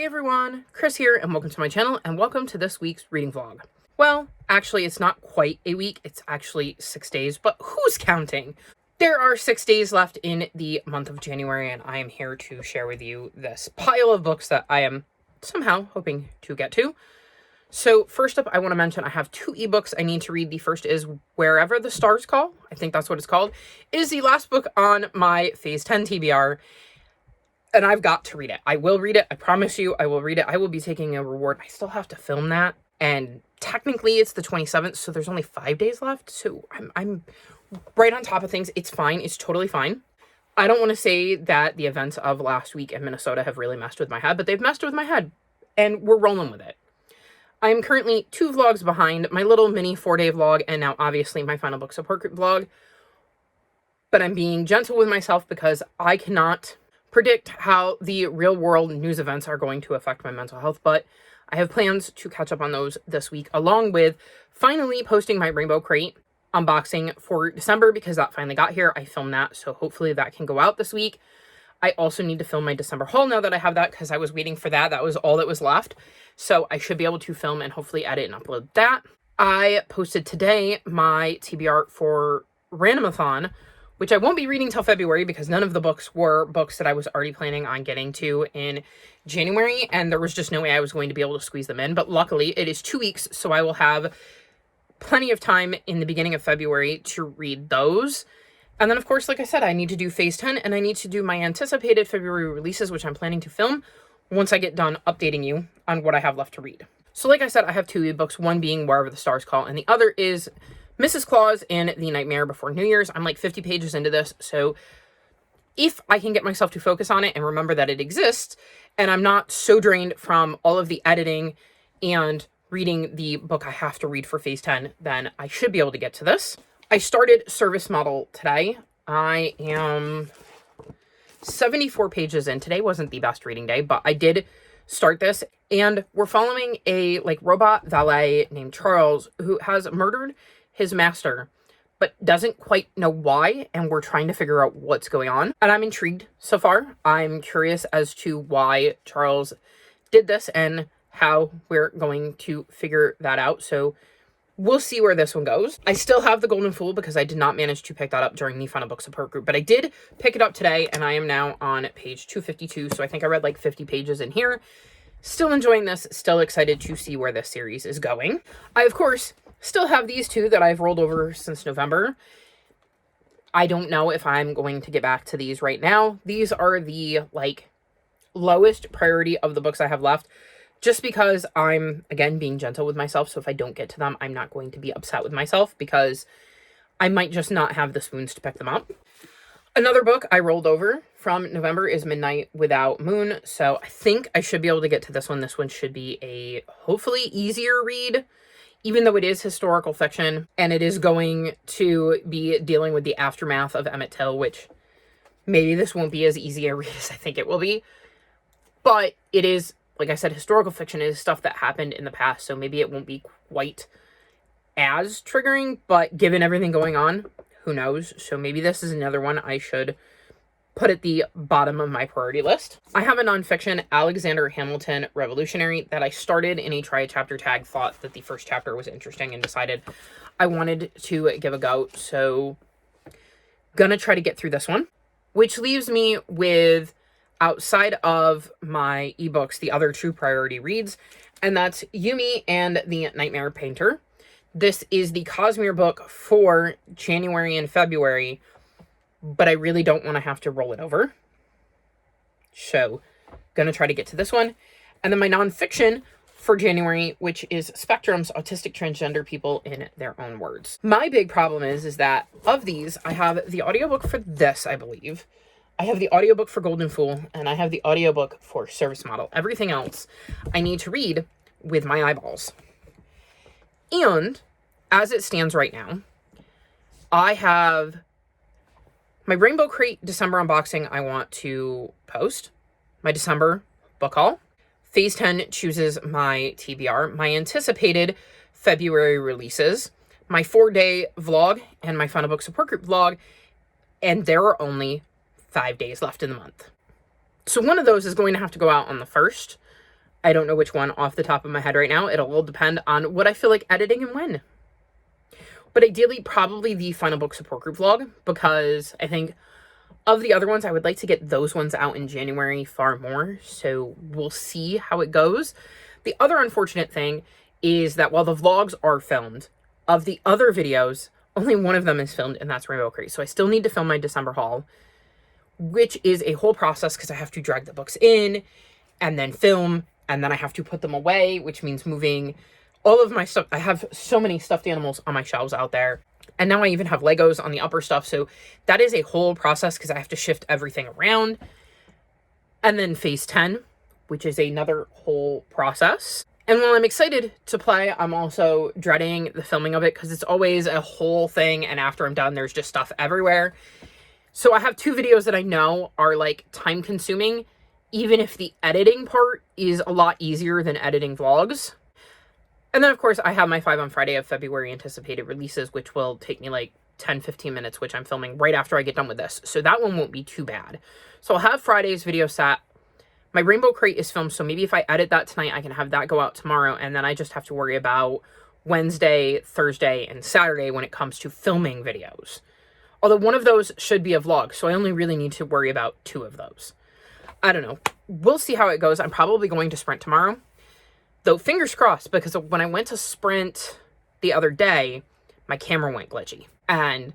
Hey everyone, Chris here, and welcome to my channel, and welcome to this week's reading vlog. Well, actually, it's not quite a week, it's actually 6 days, but who's counting? There are 6 days left in the month of January, and I am here to share with you this pile of books that I am somehow hoping to get to. So first up, I want to mention I have 2 ebooks I need to read. The first is Wherever the Stars Call. I think that's what it's called. It is the last book on my Phase 10 TBR. And I've got to read it. I will read it. I promise you I will read it. I will be taking a reward. I still have to film that. And technically it's the 27th, so there's only 5 days left. So I'm right on top of things. It's fine. It's totally fine. I don't want to say that the events of last week in Minnesota have really messed with my head, but they've messed with my head. And we're rolling with it. I am currently 2 vlogs behind my little mini 4-day vlog, and now obviously my final book support group vlog. But I'm being gentle with myself because I cannot predict how the real world news events are going to affect my mental health, but I have plans to catch up on those this week, along with finally posting my Rainbow Crate unboxing for December, because that finally got here. I filmed that, so hopefully that can go out this week. I also need to film my December haul now that I have that, because I was waiting for that. That was all that was left. So I should be able to film and hopefully edit and upload that. I posted today my TBR for Randomathon, which I won't be reading till February because none of the books were books that I was already planning on getting to in January, and there was just no way I was going to be able to squeeze them in. But luckily, it is 2 weeks, so I will have plenty of time in the beginning of February to read those. And then, of course, like I said, I need to do Phase 10, and I need to do my anticipated February releases, which I'm planning to film once I get done updating you on what I have left to read. So like I said, I have 2 ebooks, one being Wherever the Stars Call, and the other is Mrs. Claus and The Nightmare Before New Year's. I'm like 50 pages into this, so if I can get myself to focus on it and remember that it exists, and I'm not so drained from all of the editing and reading the book I have to read for Phase 10, then I should be able to get to this. I started Service Model today. I am 74 pages in. Today wasn't the best reading day, but I did start this, and we're following a robot valet named Charles who has murdered his master, but doesn't quite know why, and we're trying to figure out what's going on. And I'm intrigued so far. I'm curious as to why Charles did this and how we're going to figure that out. So we'll see where this one goes. I still have The Golden Fool because I did not manage to pick that up during the Final Book Support Group, but I did pick it up today, and I am now on page 252, so I think I read like 50 pages in here. Still enjoying this, still excited to see where this series is going. I, of course, still have these 2 that I've rolled over since November. I don't know if I'm going to get back to these right now. These are the, lowest priority of the books I have left, just because I'm, again, being gentle with myself. So if I don't get to them, I'm not going to be upset with myself because I might just not have the spoons to pick them up. Another book I rolled over from November is Midnight Without Moon. So I think I should be able to get to this one. This one should be a hopefully easier read, even though it is historical fiction, and it is going to be dealing with the aftermath of Emmett Till, which maybe this won't be as easy a read as I think it will be. But it is, like I said, historical fiction is stuff that happened in the past, so maybe it won't be quite as triggering, but given everything going on, who knows? So maybe this is another one I should put at the bottom of my priority list. I have a nonfiction, Alexander Hamilton Revolutionary, that I started in a try a chapter tag, thought that the first chapter was interesting, and decided I wanted to give a go. So gonna try to get through this one, which leaves me with, outside of my ebooks, the other 2 priority reads, and that's Yumi and the Nightmare Painter. This is the Cosmere book for January and February, but I really don't want to have to roll it over. So, gonna try to get to this one. And then my nonfiction for January, which is Spectrum's Autistic Transgender People in Their Own Words. My big problem is that of these, I have the audiobook for this, I believe. I have the audiobook for Golden Fool, and I have the audiobook for Service Model. Everything else I need to read with my eyeballs. And as it stands right now, I have my Rainbow Crate December unboxing I want to post, my December book haul. Phase 10 chooses my TBR, my anticipated February releases, my 4-day vlog, and my Final Book Support Group vlog, and there are only 5 days left in the month. So one of those is going to have to go out on the 1st, I don't know which one off the top of my head right now. It'll all depend on what I feel like editing and when. But ideally, probably the Final Book Support Group vlog, because I think of the other ones, I would like to get those ones out in January far more. So we'll see how it goes. The other unfortunate thing is that while the vlogs are filmed, of the other videos, only one of them is filmed, and that's Rainbow Crate. So I still need to film my December haul, which is a whole process because I have to drag the books in and then film, and then I have to put them away, which means moving all of my stuff. I have so many stuffed animals on my shelves out there. And now I even have Legos on the upper stuff. So that is a whole process because I have to shift everything around. And then phase 10, which is another whole process. And while I'm excited to play, I'm also dreading the filming of it because it's always a whole thing. And after I'm done, there's just stuff everywhere. So I have 2 videos that I know are like time consuming, even if the editing part is a lot easier than editing vlogs. And then, of course, I have my 5 on Friday of February anticipated releases, which will take me like 10-15 minutes, which I'm filming right after I get done with this. So that one won't be too bad. So I'll have Friday's video set. My Rainbow Crate is filmed, so maybe if I edit that tonight, I can have that go out tomorrow. And then I just have to worry about Wednesday, Thursday, and Saturday when it comes to filming videos. Although one of those should be a vlog, so I only really need to worry about 2 of those. I don't know. We'll see how it goes. I'm probably going to sprint tomorrow. Though, fingers crossed, because when I went to sprint the other day, my camera went glitchy. And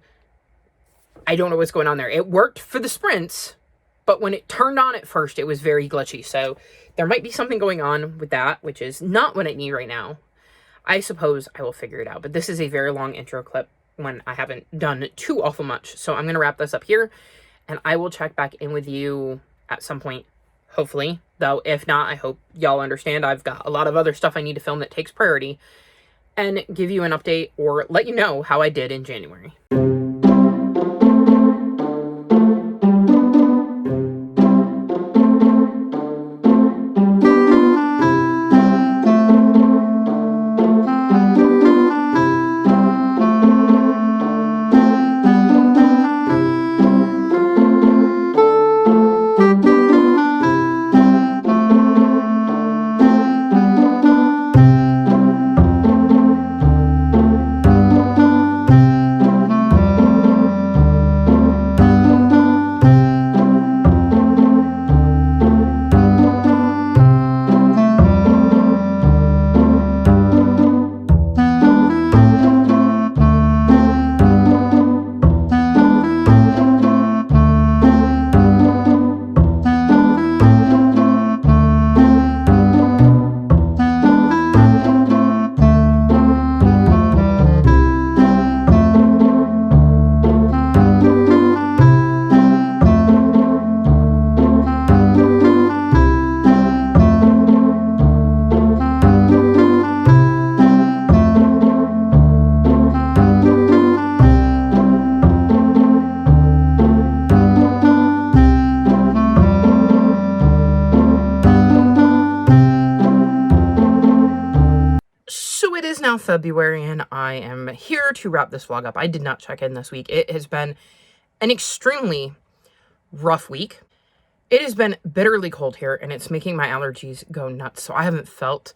I don't know what's going on there. It worked for the sprints, but when it turned on at first, it was very glitchy. So there might be something going on with that, which is not what I need right now. I suppose I will figure it out. But this is a very long intro clip when I haven't done too awful much. So I'm going to wrap this up here, and I will check back in with you at some point, hopefully. Though, if not, I hope y'all understand I've got a lot of other stuff I need to film that takes priority, and give you an update or let you know how I did in January. Now February, and I am here to wrap this vlog up. I did not check in this week. It has been an extremely rough week. It has been bitterly cold here, and it's making my allergies go nuts, so I haven't felt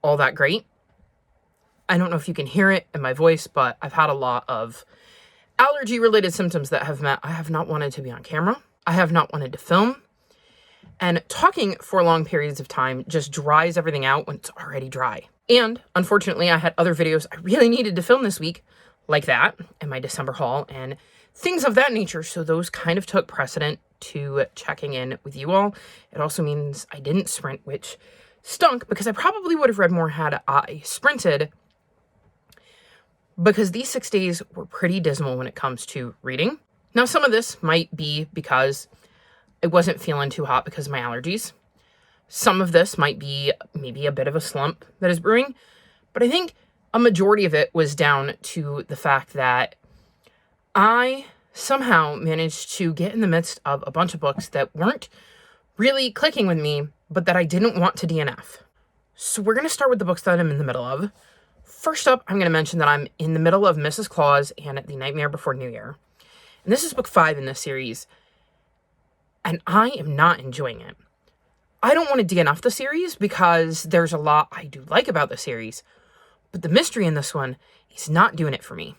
all that great. I don't know if you can hear it in my voice, but I've had a lot of allergy-related symptoms that have meant I have not wanted to be on camera. I have not wanted to film. And talking for long periods of time just dries everything out when it's already dry. And unfortunately, I had other videos I really needed to film this week, like that, and my December haul, and things of that nature. So those kind of took precedent to checking in with you all. It also means I didn't sprint, which stunk, because I probably would have read more had I sprinted, because these 6 days were pretty dismal when it comes to reading. Now, some of this might be because I wasn't feeling too hot because of my allergies. Some of this might be maybe a bit of a slump that is brewing, but I think a majority of it was down to the fact that I somehow managed to get in the midst of a bunch of books that weren't really clicking with me, but that I didn't want to DNF. So we're going to start with the books that I'm in the middle of. First up, I'm going to mention that I'm in the middle of Mrs. Claus and The Nightmare Before New Year. And this is book 5 in this series, and I am not enjoying it. I don't want to DNF the series because there's a lot I do like about the series, but the mystery in this one is not doing it for me.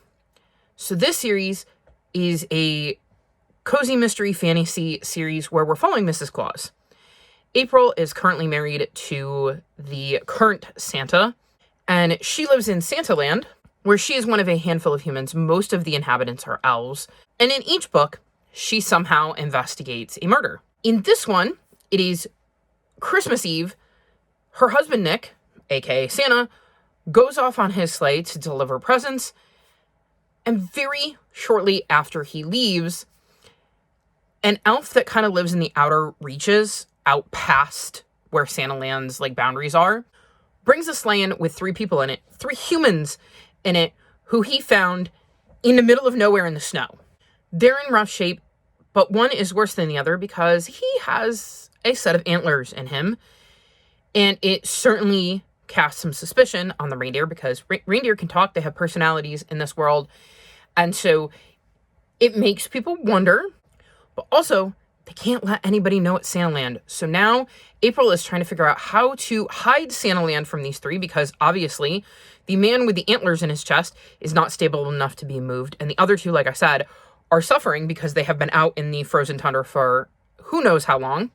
So this series is a cozy mystery fantasy series where we're following Mrs. Claus. April is currently married to the current Santa, and she lives in Santaland, where she is one of a handful of humans. Most of the inhabitants are elves, and in each book, she somehow investigates a murder. In this one, it is Christmas Eve. Her husband, Nick, aka Santa, goes off on his sleigh to deliver presents, and very shortly after he leaves, an elf that kind of lives in the outer reaches, out past where Santaland's boundaries are, brings a sleigh in with 3 people in it, 3 humans in it, who he found in the middle of nowhere in the snow. They're in rough shape, but one is worse than the other because he has a set of antlers in him, and it certainly casts some suspicion on the reindeer because reindeer can talk, they have personalities in this world, and so it makes people wonder, but also they can't let anybody know it's Santaland. So now April is trying to figure out how to hide Santaland from these 3 because obviously the man with the antlers in his chest is not stable enough to be moved. And the other 2, like I said, are suffering because they have been out in the frozen tundra for who knows how long.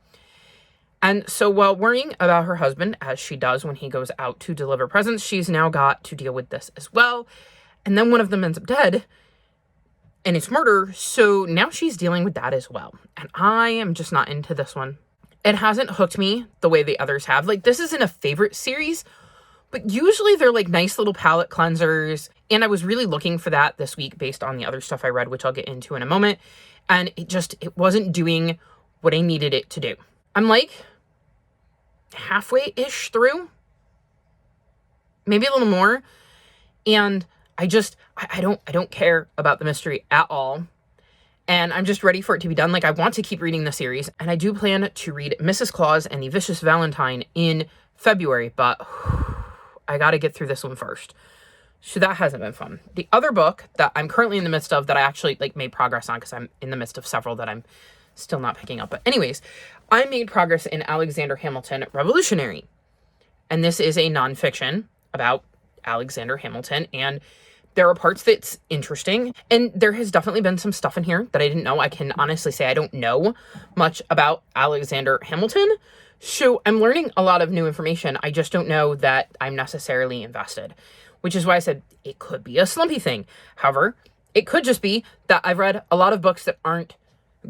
And so while worrying about her husband, as she does when he goes out to deliver presents, she's now got to deal with this as well. And then one of them ends up dead, and it's murder, so now she's dealing with that as well. And I am just not into this one. It hasn't hooked me the way the others have. This isn't a favorite series, but usually they're nice little palate cleansers. And I was really looking for that this week based on the other stuff I read, which I'll get into in a moment. And it wasn't doing what I needed it to do. I'm halfway-ish through, maybe a little more. And I don't care about the mystery at all. And I'm just ready for it to be done. I want to keep reading the series. And I do plan to read Mrs. Claus and the Vicious Valentine in February. But I got to get through this one first. So that hasn't been fun. The other book that I'm currently in the midst of that I actually made progress on because I'm in the midst of several that I'm still not picking up. But anyways, I made progress in Alexander Hamilton Revolutionary. And this is a nonfiction about Alexander Hamilton, and there are parts that's interesting, and there has definitely been some stuff in here that I didn't know. I can honestly say I don't know much about Alexander Hamilton, so I'm learning a lot of new information. I just don't know that I'm necessarily invested, which is why I said it could be a slumpy thing. However, it could just be that I've read a lot of books that aren't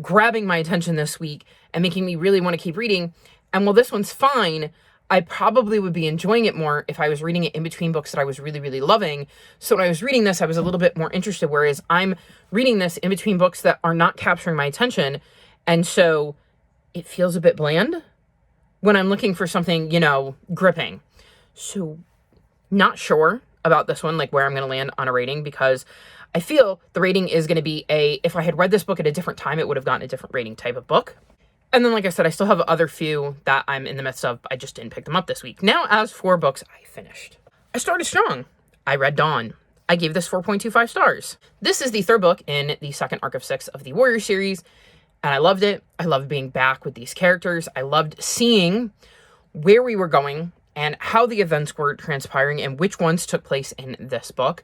grabbing my attention this week and making me really want to keep reading, and while this one's fine, I probably would be enjoying it more if I was reading it in between books that I was really, really loving. So when I was reading this, I was a little bit more interested, whereas I'm reading this in between books that are not capturing my attention. And so it feels a bit bland when I'm looking for something, gripping. So not sure about this one, where I'm going to land on a rating, because I feel the rating is going to be if I had read this book at a different time, it would have gotten a different rating type of book. And then, like I said, I still have other few that I'm in the midst of. I just didn't pick them up this week. Now, as for books I finished. I started strong. I read Dawn. I gave this 4.25 stars. This is the 3rd book in the 2nd arc of 6 of the Warrior series, and I loved it. I loved being back with these characters. I loved seeing where we were going and how the events were transpiring and which ones took place in this book.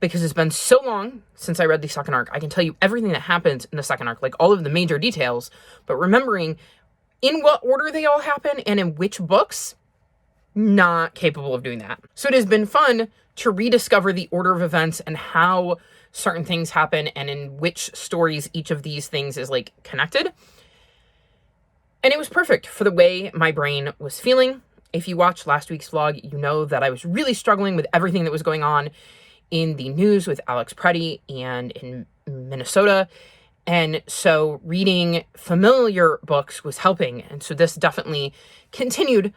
Because it's been so long since I read the 2nd arc, I can tell you everything that happens in the 2nd arc, all of the major details, but remembering in what order they all happen and in which books, not capable of doing that. So it has been fun to rediscover the order of events and how certain things happen and in which stories each of these things is connected. And it was perfect for the way my brain was feeling. If you watched last week's vlog, you know that I was really struggling with everything that was going on in the news with Alex Preddy and in Minnesota. And so reading familiar books was helping. And so this definitely continued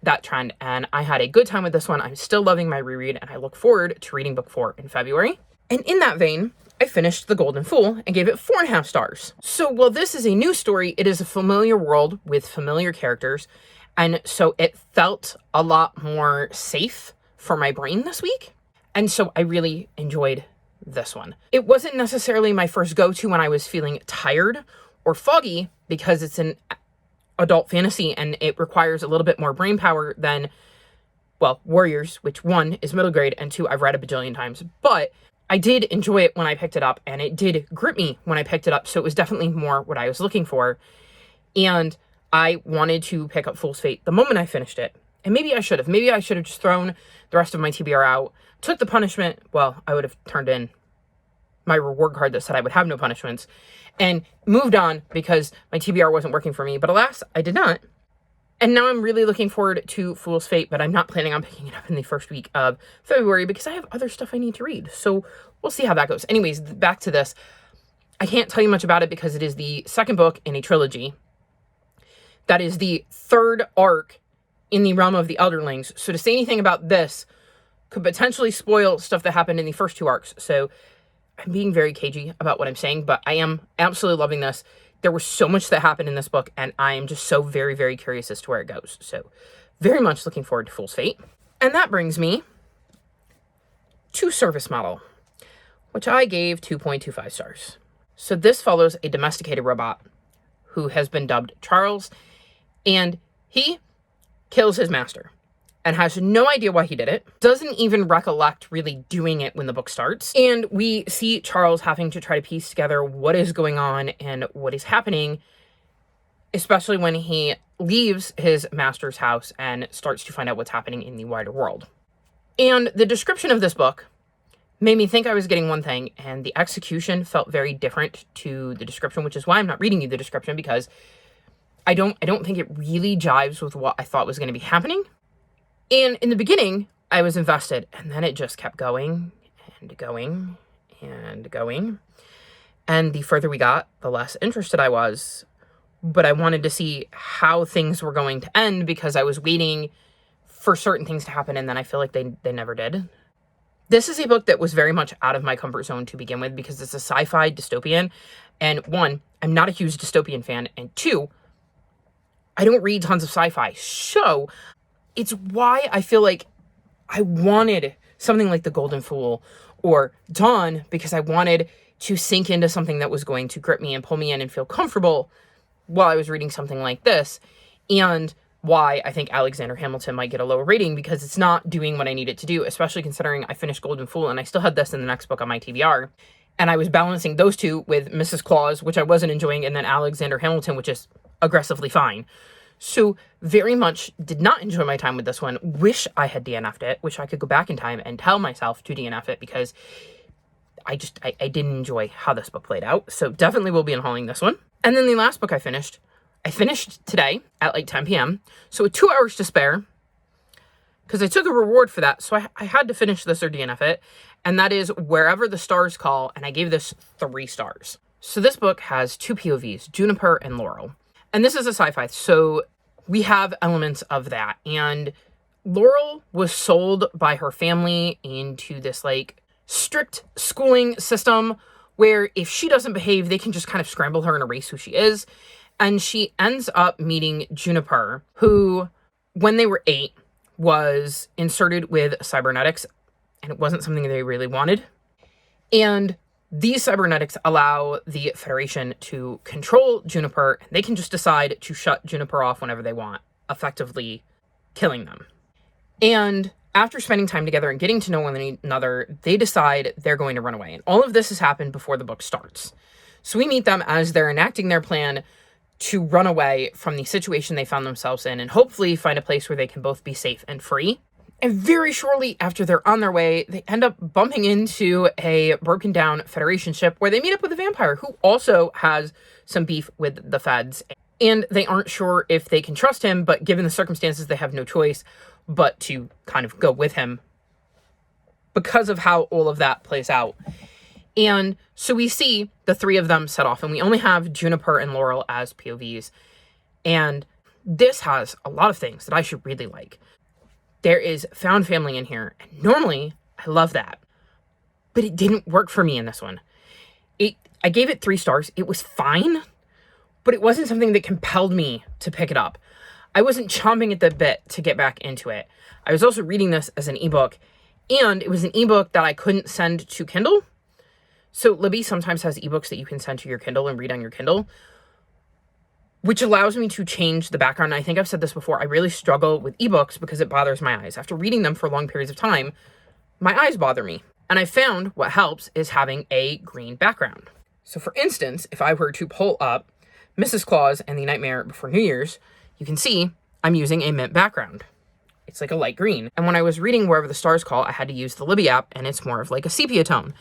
that trend. And I had a good time with this one. I'm still loving my reread, and I look forward to reading book 4 in February. And in that vein, I finished The Golden Fool and gave it 4.5 stars. So while this is a new story, it is a familiar world with familiar characters. And so it felt a lot more safe for my brain this week. And so I really enjoyed this one. It wasn't necessarily my first go-to when I was feeling tired or foggy, because it's an adult fantasy, and it requires a little bit more brain power than, well, Warriors, which one is middle grade and two I've read a bajillion times. But I did enjoy it when I picked it up, and it did grip me when I picked it up, so it was definitely more what I was looking for. And I wanted to pick up Fool's Fate the moment I finished it. And maybe I should have. Maybe I should have just thrown the rest of my TBR out, took the punishment. Well, I would have turned in my reward card that said I would have no punishments, and moved on because my TBR wasn't working for me. But alas, I did not. And now I'm really looking forward to Fool's Fate, but I'm not planning on picking it up in the first week of February because I have other stuff I need to read. So we'll see how that goes. Anyways, back to this. I can't tell you much about it because it is the second book in a trilogy. That is the third arc in the realm of the Elderlings. So to say anything about this could potentially spoil stuff that happened in the first two arcs. So I'm being very cagey about what I'm saying, but I am absolutely loving this. There was so much that happened in this book, and I am just so very, very curious as to where it goes. So very much looking forward to Fool's Fate. And that brings me to Service Model, which I gave 2.25 stars. So this follows a domesticated robot who has been dubbed Charles, and he kills his master and has no idea why he did it, doesn't even recollect really doing it when the book starts. And we see Charles having to try to piece together what is going on and what is happening, especially when he leaves his master's house and starts to find out what's happening in the wider world. And the description of this book made me think I was getting one thing, and the execution felt very different to the description, which is why I'm not reading you the description, because I don't think it really jives with what I thought was going to be happening. And in the beginning, I was invested, and then it just kept going and going and going. And the further we got, the less interested I was. But I wanted to see how things were going to end because I was waiting for certain things to happen, and then I feel like they never did. This is a book that was very much out of my comfort zone to begin with because it's a sci-fi dystopian. And one, I'm not a huge dystopian fan. And two, I don't read tons of sci-fi. So it's why I feel like I wanted something like The Golden Fool or Dawn, because I wanted to sink into something that was going to grip me and pull me in and feel comfortable while I was reading something like this. And why I think Alexander Hamilton might get a lower rating, because it's not doing what I need it to do, especially considering I finished Golden Fool and I still had this in the next book on my TBR. And I was balancing those two with Mrs. Claus, which I wasn't enjoying, and then Alexander Hamilton, which is aggressively fine. So very much did not enjoy my time with this one. Wish I had DNF'd it. Wish I could go back in time and tell myself to DNF it, because I didn't enjoy how this book played out. So definitely will be unhauling this one. And then the last book I finished today at like 10 p.m. So with 2 hours to spare, because I took a reward for that. So I had to finish this or DNF it. And that is Wherever the Stars Call. And I gave this 3 stars. So this book has 2 POVs, Juniper and Laurel. And this is a sci-fi. So we have elements of that. And Laurel was sold by her family into this like strict schooling system where if she doesn't behave, they can just kind of scramble her and erase who she is. And she ends up meeting Juniper, who, when they were 8, was inserted with cybernetics, and it wasn't something they really wanted. And these cybernetics allow the Federation to control Juniper. They can just decide to shut Juniper off whenever they want, effectively killing them. And after spending time together and getting to know one another, they decide they're going to run away. And all of this has happened before the book starts. So we meet them as they're enacting their plan to run away from the situation they found themselves in and hopefully find a place where they can both be safe and free. And very shortly after they're on their way, they end up bumping into a broken down Federation ship where they meet up with a vampire who also has some beef with the feds. And they aren't sure if they can trust him, but given the circumstances, they have no choice but to kind of go with him because of how all of that plays out. And so we see the 3 of them set off, and we only have Juniper and Laurel as POVs. And this has a lot of things that I should really like. There is found family in here, and normally I love that. But it didn't work for me in this one. I gave it 3 stars. It was fine, but it wasn't something that compelled me to pick it up. I wasn't chomping at the bit to get back into it. I was also reading this as an ebook, and it was an ebook that I couldn't send to Kindle. So Libby sometimes has ebooks that you can send to your Kindle and read on your Kindle. which allows me to change the background. I think I've said this before. I really struggle with ebooks because it bothers my eyes. After reading them for long periods of time, my eyes bother me. And I found what helps is having a green background. So for instance, if I were to pull up Mrs. Claus and the Nightmare Before New Year's, you can see I'm using a mint background. It's like a light green. And when I was reading Wherever the Stars Call, I had to use the Libby app, and it's more of like a sepia tone.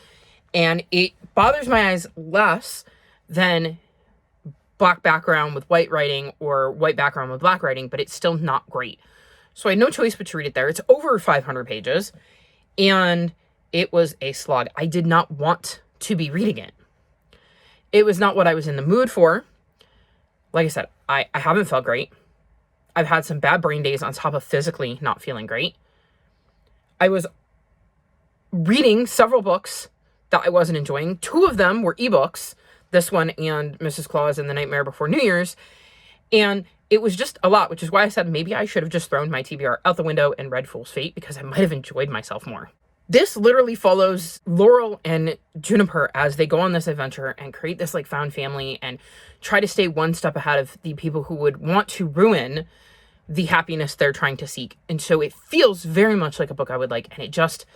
And it bothers my eyes less than black background with white writing or white background with black writing, but it's still not great. So I had no choice but to read it there. It's over 500 pages, and it was a slog. I did not want to be reading it. It was not what I was in the mood for. Like I said, I haven't felt great. I've had some bad brain days on top of physically not feeling great. I was reading several books that I wasn't enjoying. 2 of them were ebooks, this one and Mrs. Claus and the Nightmare Before New Year's. And it was just a lot, which is why I said maybe I should have just thrown my TBR out the window and read Fool's Fate, because I might have enjoyed myself more. This literally follows Laurel and Juniper as they go on this adventure and create this like found family and try to stay one step ahead of the people who would want to ruin the happiness they're trying to seek. And so it feels very much like a book I would like, and it just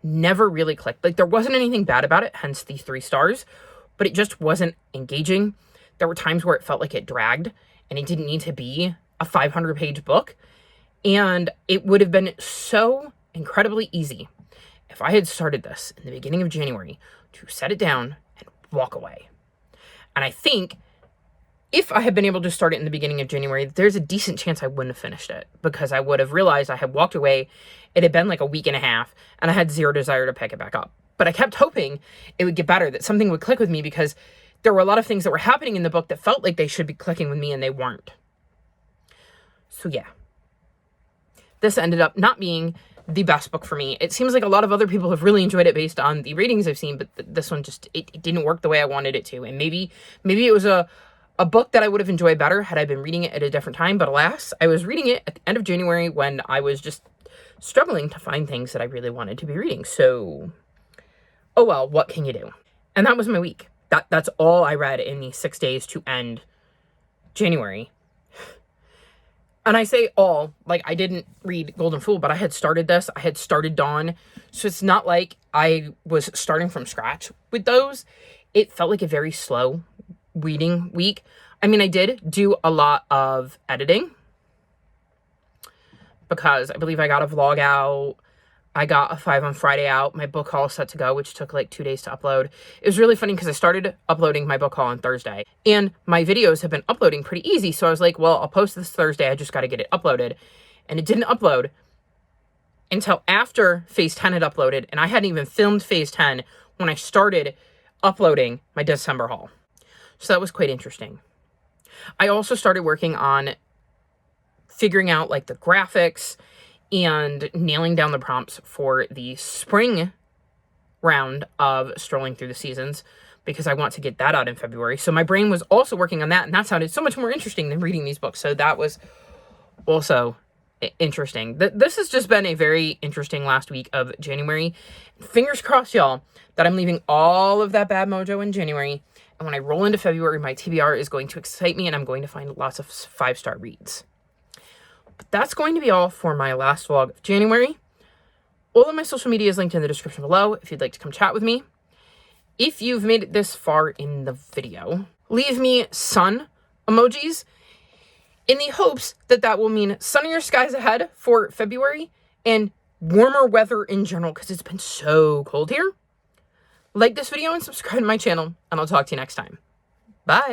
never really clicked. Like, there wasn't anything bad about it, hence the 3 stars, but it just wasn't engaging. There were times where it felt like it dragged, and it didn't need to be a 500-page book. And it would have been so incredibly easy if I had started this in the beginning of January to set it down and walk away. And I think if I had been able to start it in the beginning of January, there's a decent chance I wouldn't have finished it, because I would have realized I had walked away. It had been like a week and a half, and I had zero desire to pick it back up. But I kept hoping it would get better, that something would click with me, because there were a lot of things that were happening in the book that felt like they should be clicking with me, and they weren't. So yeah, this ended up not being the best book for me. It seems like a lot of other people have really enjoyed it based on the ratings I've seen, but this one just, it didn't work the way I wanted it to. And maybe it was a book that I would have enjoyed better had I been reading it at a different time. But alas, I was reading it at the end of January when I was just struggling to find things that I really wanted to be reading. So, oh well, what can you do? And that was my week. That's all I read in the 6 days to end January. And I say all, like, I didn't read Golden Fool, but I had started this. I had started Dawn. So it's not like I was starting from scratch with those. It felt like a very slow reading week. I mean, I did do a lot of editing, because I believe I got a vlog out. I got a 5 on Friday out. My book haul set to go, which took like 2 days to upload. It was really funny because I started uploading my book haul on Thursday, and my videos have been uploading pretty easy. So I was like, well, I'll post this Thursday. I just got to get it uploaded. And it didn't upload until after Phase 10 had uploaded. And I hadn't even filmed Phase 10 when I started uploading my December haul. So that was quite interesting. I also started working on figuring out like the graphics and nailing down the prompts for the spring round of Strolling Through the Seasons, because I want to get that out in February. So my brain was also working on that, and that sounded so much more interesting than reading these books. So that was also interesting. This has just been a very interesting last week of January. Fingers crossed, y'all, that I'm leaving all of that bad mojo in January. And when I roll into February, my TBR is going to excite me, and I'm going to find lots of 5-star reads. But that's going to be all for my last vlog of January. All of my social media is linked in the description below if you'd like to come chat with me. If you've made it this far in the video, leave me sun emojis in the hopes that that will mean sunnier skies ahead for February and warmer weather in general, because it's been so cold here. Like this video and subscribe to my channel, and I'll talk to you next time. Bye!